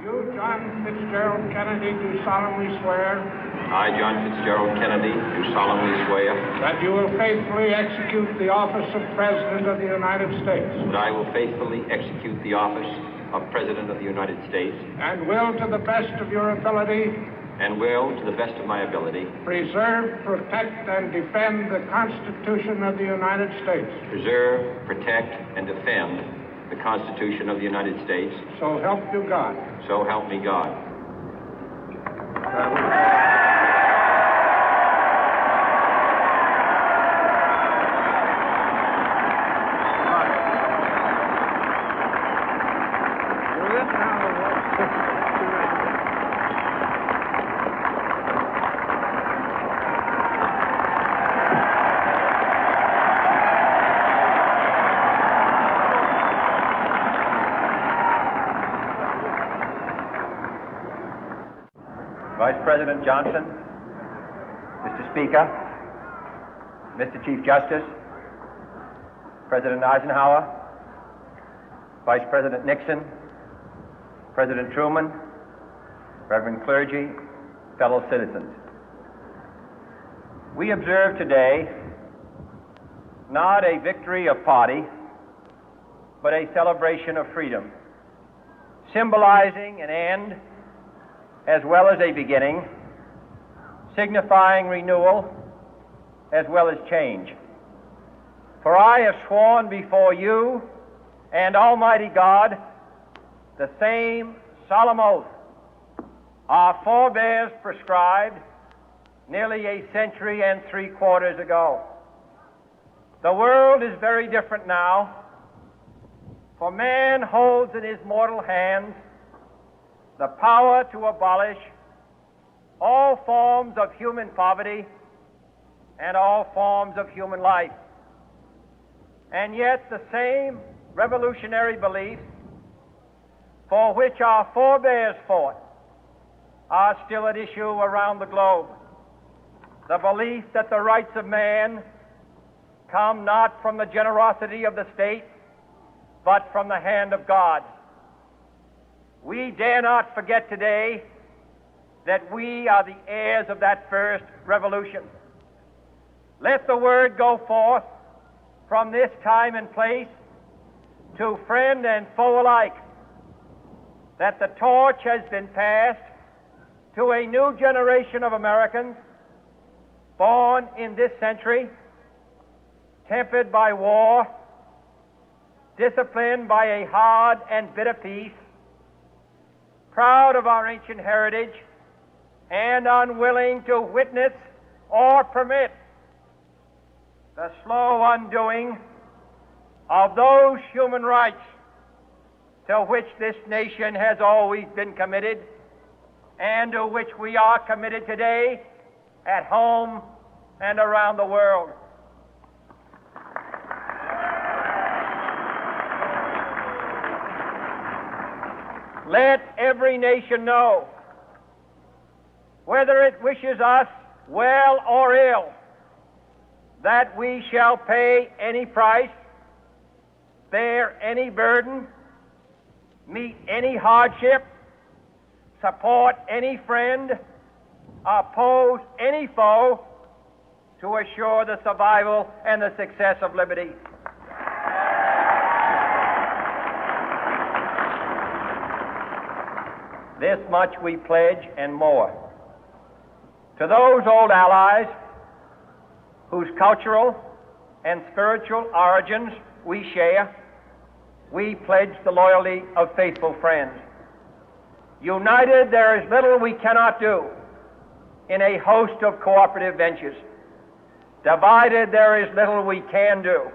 You, John Fitzgerald Kennedy, do solemnly swear. I, John Fitzgerald Kennedy, do solemnly swear. That you will faithfully execute the office of President of the United States. That I will faithfully execute the office of President of the United States. And will, to the best of your ability. And will, to the best of my ability. Preserve, protect, and defend the Constitution of the United States. Preserve, protect, and defend the Constitution of the United States. So help you God. So help me God. Vice President Johnson, Mr. Speaker, Mr. Chief Justice, President Eisenhower, Vice President Nixon, President Truman, Reverend clergy, fellow citizens. We observe today not a victory of party, but a celebration of freedom, symbolizing an end as well as a beginning, signifying renewal as well as change. For I have sworn before you and Almighty God the same solemn oath our forebears prescribed nearly a century and 3/4 ago. The world is very different now, for man holds in his mortal hands the power to abolish all forms of human poverty and all forms of human life. And yet the same revolutionary beliefs for which our forebears fought are still at issue around the globe. The belief that the rights of man come not from the generosity of the state, but from the hand of God. We dare not forget today that we are the heirs of that first revolution. Let the word go forth from this time and place to friend and foe alike that the torch has been passed to a new generation of Americans born in this century, tempered by war, disciplined by a hard and bitter peace, proud of our ancient heritage, and unwilling to witness or permit the slow undoing of those human rights to which this nation has always been committed and to which we are committed today at home and around the world. Let every nation know, whether it wishes us well or ill, that we shall pay any price, bear any burden, meet any hardship, support any friend, oppose any foe to assure the survival and the success of liberty. This much we pledge and more. To those old allies whose cultural and spiritual origins we share, we pledge the loyalty of faithful friends. United, there is little we cannot do in a host of cooperative ventures. Divided, there is little we can do,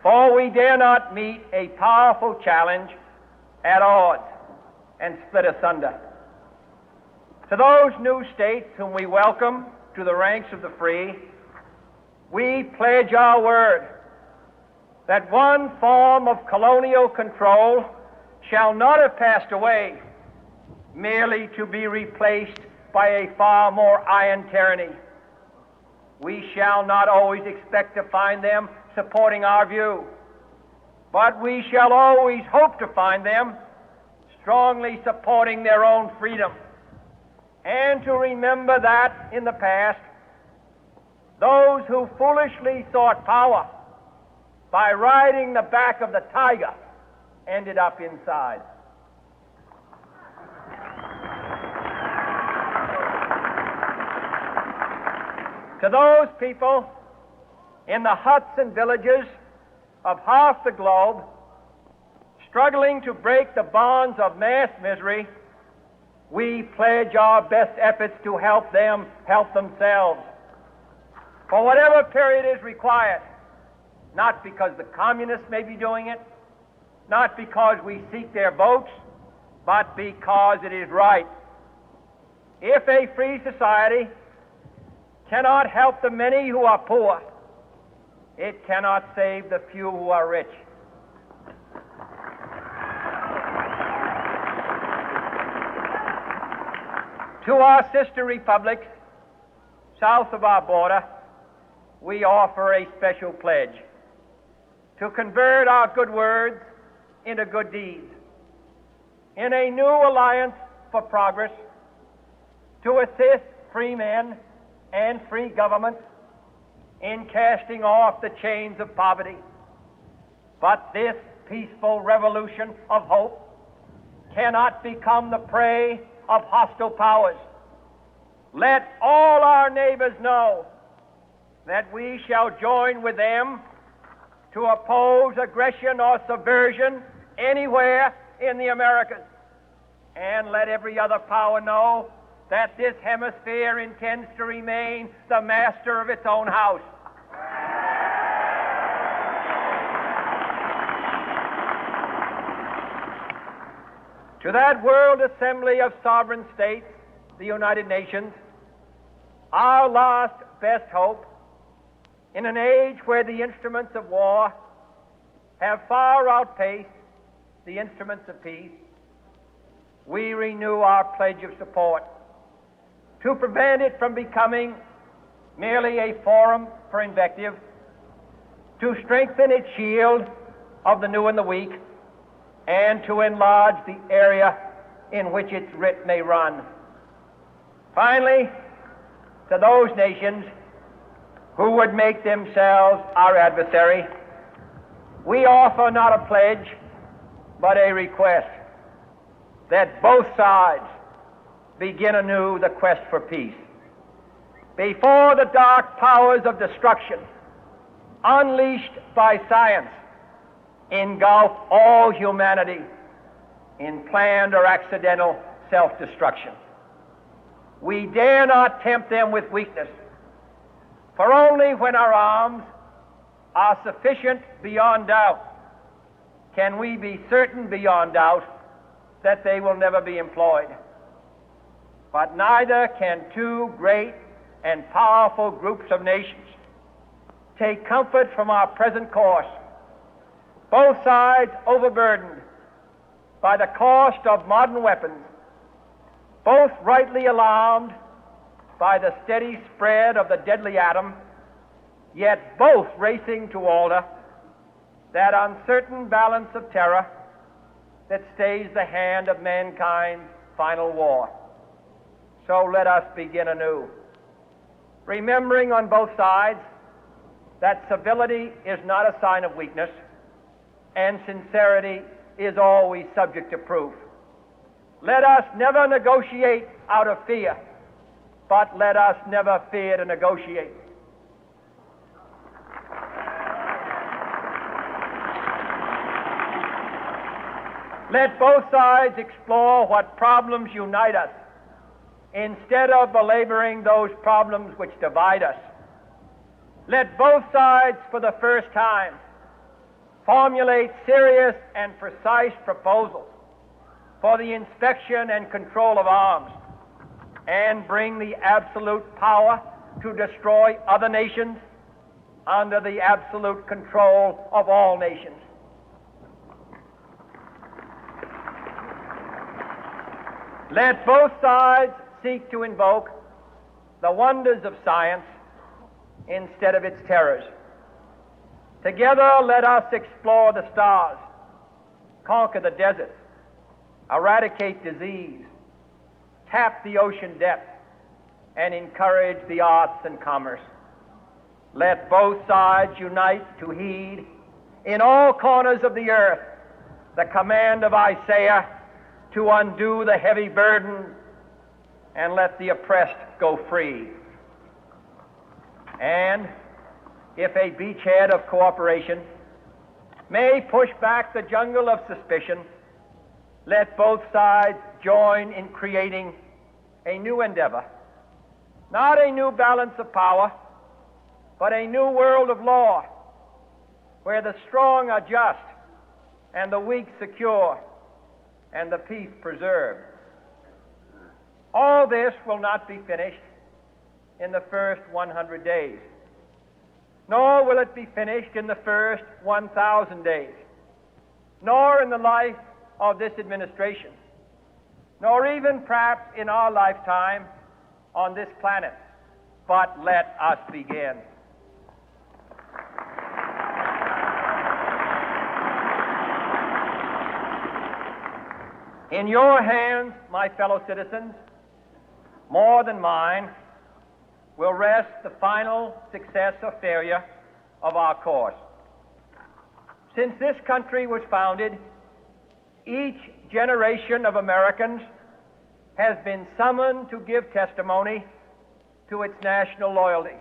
for we dare not meet a powerful challenge at odds and split asunder. To those new states whom we welcome to the ranks of the free, we pledge our word that one form of colonial control shall not have passed away, merely to be replaced by a far more iron tyranny. We shall not always expect to find them supporting our view, but we shall always hope to find them strongly supporting their own freedom, and to remember that in the past, those who foolishly sought power by riding the back of the tiger ended up inside. To those people in the huts and villages of half the globe struggling to break the bonds of mass misery, we pledge our best efforts to help them help themselves for whatever period is required, not because the communists may be doing it, not because we seek their votes, but because it is right. If a free society cannot help the many who are poor, it cannot save the few who are rich. To our sister republics south of our border, we offer a special pledge to convert our good words into good deeds, in a new alliance for progress, to assist free men and free governments in casting off the chains of poverty. But this peaceful revolution of hope cannot become the prey of hostile powers. Let all our neighbors know that we shall join with them to oppose aggression or subversion anywhere in the Americas. And let every other power know that this hemisphere intends to remain the master of its own house. To that World Assembly of Sovereign States, the United Nations, our last best hope, in an age where the instruments of war have far outpaced the instruments of peace, we renew our pledge of support to prevent it from becoming merely a forum for invective, to strengthen its shield of the new and the weak, and to enlarge the area in which its writ may run. Finally, to those nations who would make themselves our adversary, we offer not a pledge, but a request that both sides begin anew the quest for peace. Before the dark powers of destruction, unleashed by science, engulf all humanity in planned or accidental self-destruction, we dare not tempt them with weakness, for only when our arms are sufficient beyond doubt can we be certain beyond doubt that they will never be employed. But neither can two great and powerful groups of nations take comfort from our present course, both sides overburdened by the cost of modern weapons, both rightly alarmed by the steady spread of the deadly atom, yet both racing to alter that uncertain balance of terror that stays the hand of mankind's final war. So let us begin anew, remembering on both sides that civility is not a sign of weakness, and sincerity is always subject to proof. Let us never negotiate out of fear, but let us never fear to negotiate. Let both sides explore what problems unite us, instead of belaboring those problems which divide us. Let both sides, for the first time, formulate serious and precise proposals for the inspection and control of arms, and bring the absolute power to destroy other nations under the absolute control of all nations. Let both sides seek to invoke the wonders of science instead of its terrors. Together, let us explore the stars, conquer the deserts, eradicate disease, tap the ocean depth, and encourage the arts and commerce. Let both sides unite to heed in all corners of the earth the command of Isaiah to undo the heavy burden and let the oppressed go free. And if a beachhead of cooperation may push back the jungle of suspicion, let both sides join in creating a new endeavor, not a new balance of power, but a new world of law, where the strong are just and the weak secure and the peace preserved. All this will not be finished in the first 100 days, nor will it be finished in the first 1,000 days, nor in the life of this administration, nor even perhaps in our lifetime on this planet. But let us begin. In your hands, my fellow citizens, more than mine, will rest the final success or failure of our course. Since this country was founded, each generation of Americans has been summoned to give testimony to its national loyalty.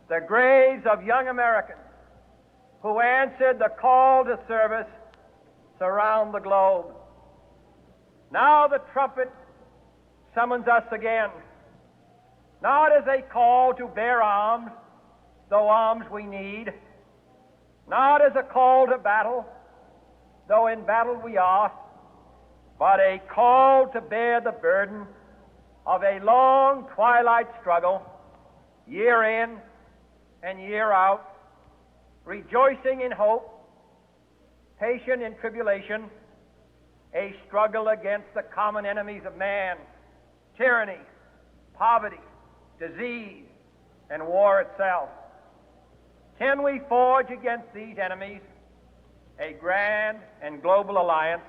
The graves of young Americans who answered the call to service surround the globe. Now the trumpet summons us again, not as a call to bear arms, though arms we need, not as a call to battle, though in battle we are, but a call to bear the burden of a long twilight struggle, year in and year out, rejoicing in hope, patient in tribulation, a struggle against the common enemies of man, tyranny, poverty, disease, and war itself. Can we forge against these enemies a grand and global alliance,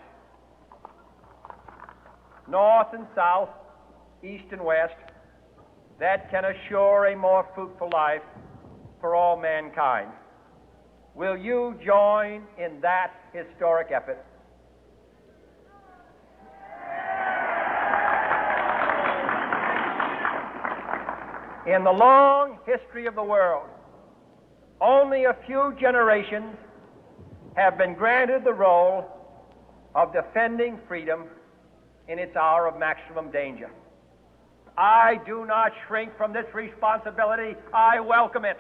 north and south, east and west, that can assure a more fruitful life for all mankind? Will you join in that historic effort? In the long history of the world, only a few generations have been granted the role of defending freedom in its hour of maximum danger. I do not shrink from this responsibility. I welcome it.